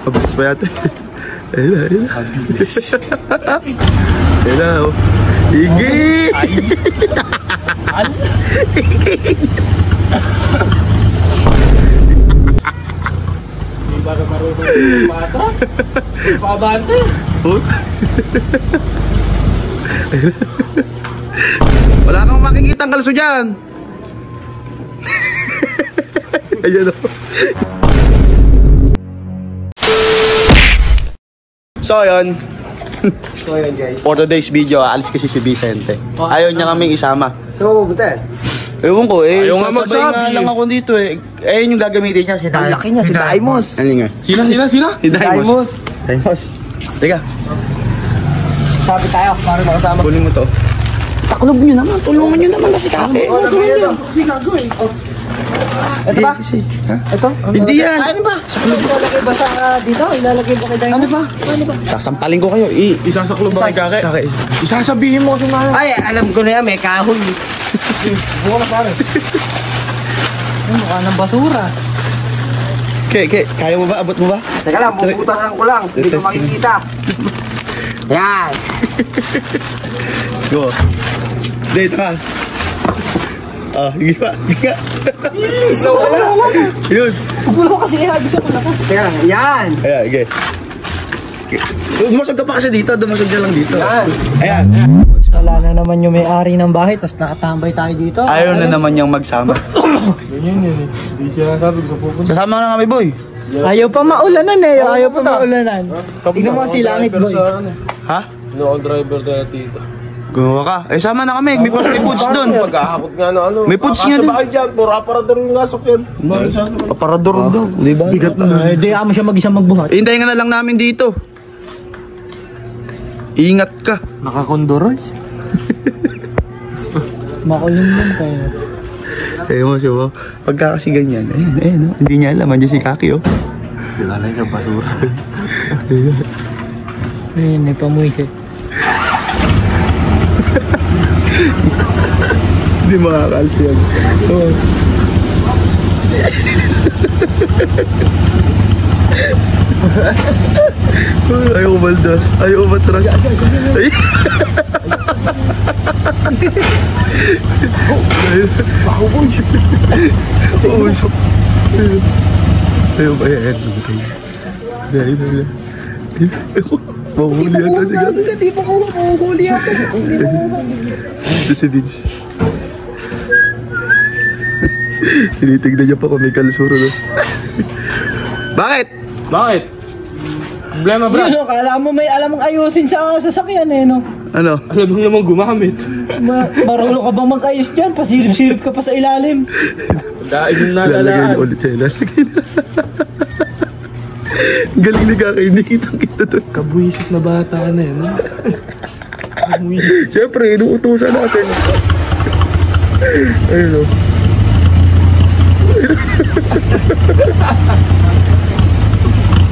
Mabilis pa yata. Ayun na, ayun na. Mabilis. Ayun na, oh. Higi! Hindi ba na marunong yung patras? Hindi pa abante. Wala kang makikitang kalso dyan. Ayan o. So yun guys, for today's video, alis kasi si Vicente. Ayaw niya kaming isama. So, butan? Ewan ko eh. Ayaw nga magsabi. Nga lang ako dito eh. Ayun yung gagamitin niya. Ang laki niya, si Daimos. Ano nga? Sila? Si Daimos. Daimos. Teka. Sabi tayo, para makasama. Kunin mo to. Taklob nyo naman. Tulungan nyo naman kasi kake. Ito ba? Ha? Ito? Hindi yan. Ano ba? Ilalagay ba sa dito? Ilalagay ba kay Daimos? Ano ba? Sasampalin ko kayo. Isasaklo ba kay Kake? Kake. Isasabihin mo kasi na. Ay, alam ko na yan, may kahoy. Buka na pare. Ay, mukha ng basura. Kaya mo ba? Abot mo ba? Teka lang, bubutasan ko lang. Hindi ko makikita. Yan. Go. Dito ka. Higi pa. Yun. Pupulo kasi ihagis ako na ka. Yan. Ayan, okay. Dumasog ka pa kasi dito. Dumasog ka lang dito. Yan. Ayan. Wala na naman yung may-ari ng bahay, tapos nakatambay tayo dito. Ayaw na naman niyang magsama. Ganyan yun eh. Hindi siya nasabi ko pupunta. Sasama na kami, boy. Ayaw pa maulanan eh. Ayaw pa maulanan. Tingnan mo si langit, boy. Ha? No, ang driver na dito. Gumawa ka. Sama na kami. May foods doon. Mag-ahakot nga na ano. May foods nga doon. Kakasabay dyan. Puro aparador yung nasok yan. Aparador daw. Di ba? Bigat na. Hindi mo siya mag-isang magbuhat. Hintayin ka na lang namin dito. Ingat ka. Nakakondoroy. Makulim lang kayo. Mo siya. Pagka kasi ganyan. Ayun. Hindi niya alam. Andiyan si Kaki, oh. Lalay ka basura. Ayun, may pamuisit. Hindi makakalsi yan. Ayaw umaldas. Ayaw umatras. Ay! Ayaw ba yan? Ayaw. Mahuhuli yata si Gasi. Di ba ko mahuhuli yata? Ito si Vince. Tinitignan niya pa kung may kalsuro doon. Bakit? Problema bro. Yun, kala mo may alam mong ayusin sa sasakyan eh, no? Ano? Alam mo naman gumamit. Marunong ka bang mag-ayos dyan? Pasilip-silip ka pa sa ilalim. Dahil yung Lalagay nalalaan. na ulit siya. Lalagay na. Galing ni Kaki. Hindi kitang-kita doon. Kabuisit na bata na yan. Kabuisit. Siyempre, inuutusan natin. Ayun o.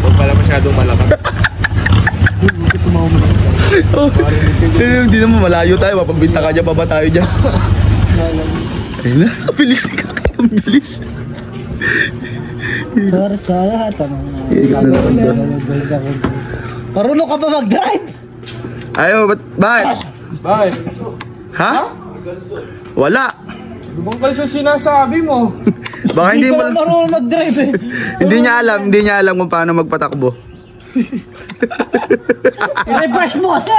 Huwag pala masyadong malakas. Hindi naman malayo tayo. Mapagbinta ka dyan, baba tayo dyan. Ayun na. Bilis ni Kaki. Ang bilis. Para sa lahat, marunong ka ba mag-drive? Ayaw, bakit? Bakit? Ha? Wala. Lubang pala siya sinasabi mo. Baka hindi mo marunong mag-drive eh. Hindi niya alam kung paano magpatakbo. I-reverse mo kasi.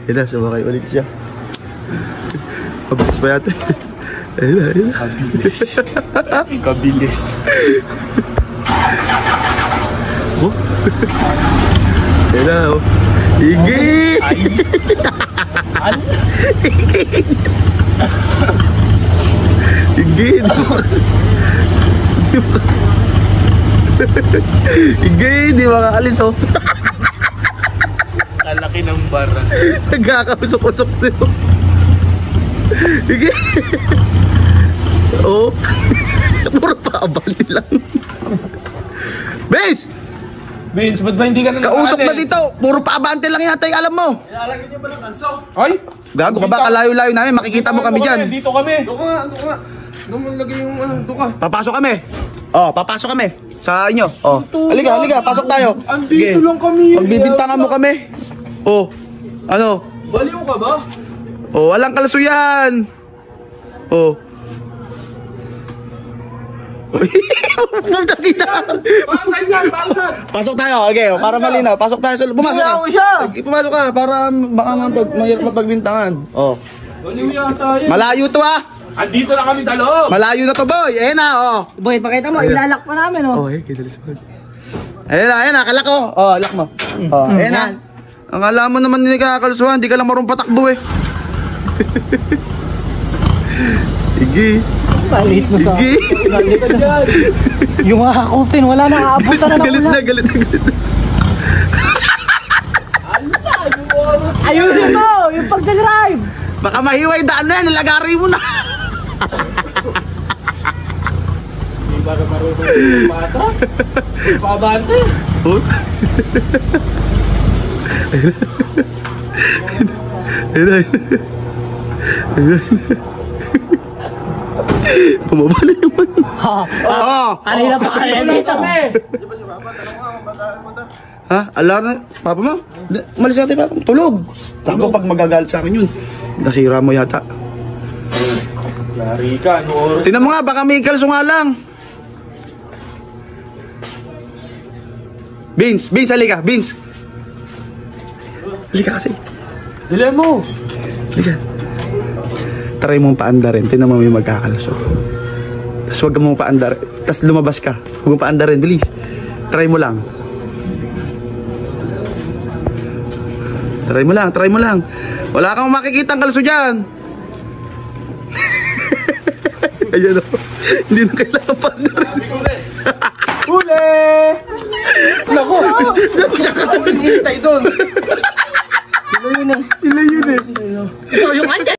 Hila, sumakay ulit siya. Mabilis pa yata. Ayun. Kabilis. Oh. Hila, oh. Higi! Higi! Higi! Di makakalis, oh. Kalaki ng bara. Nagkakausok-usok nito. Higi! Oh. Puro pa abali lang. Bes! Vince, ba't ba hindi ka na Kausok na dito. Puro pa abante lang yata yung alam mo. Ilalagay niyo ba ng kanso? Ay! Gago ka ba? Kalayo-layo namin. Makikita mo kami dyan. Dito kami. Doon ka. Doon mo lagay yung ano, doon ka. Papasok kami. Oh, papasok kami. Sa inyo. Oh. Halika, pasok tayo. Andito lang kami. Pagbibintangan mo kami. Oh. Ano? Baliw ka ba? Oh, walang kalso yan. Oh. Bangsan yan, bangsan. Pasok tayo. Okay, para malinaw. Pasok tayo sa pumasok ka. Pumasok ka para baka mahirap mapagbintangan. Oh. Baliw yata yan. Malayo to ah. Andito lang kami sa loob. Malayo na to, boy. Ayan na, oh. Boy, pakita mo, ilalak pa namin, oh. Oh, kita sa ayan na, kalak ko. Oh, lock mo. Oh, ayan na. Ang alam mo naman hindi ka kakalsuhan, hindi ka lang marunong patakbo eh. Sige. Balit mo sa... Sige. Yung kakakutin, wala nang aabutan na ng ulan. Galit na. Ayusin mo, yung pagdadrive. Baka mahiway daan na yan, nilagari mo na. Hindi ba marunong patras? Pabante. Oh. Ayun. Bumaba na naman. Kanina pa kaya dito. Ha? Alarm na? Papa mo? Malis natin, papa. Tulog. Ako pag magagalit sa akin yun. Nasira mo yata. Yari ka, ano oras? Tingnan mo nga, baka may kalso nga lang. Vince, halika. Vince. Halika kasi. Dili mo. Halika. Try mong paandarin. Tingnan mo may magkakalso. Tapos huwag mong paandarin. Tapos lumabas ka. Huwag mong paandarin. Bilis. Try mo lang. Try mo lang. Wala kang makikita ang kalso dyan. Ayan o. Hindi na kailangan paandarin. Huli! Naku! Hintay doon. Sila yun eh. So yung andyan!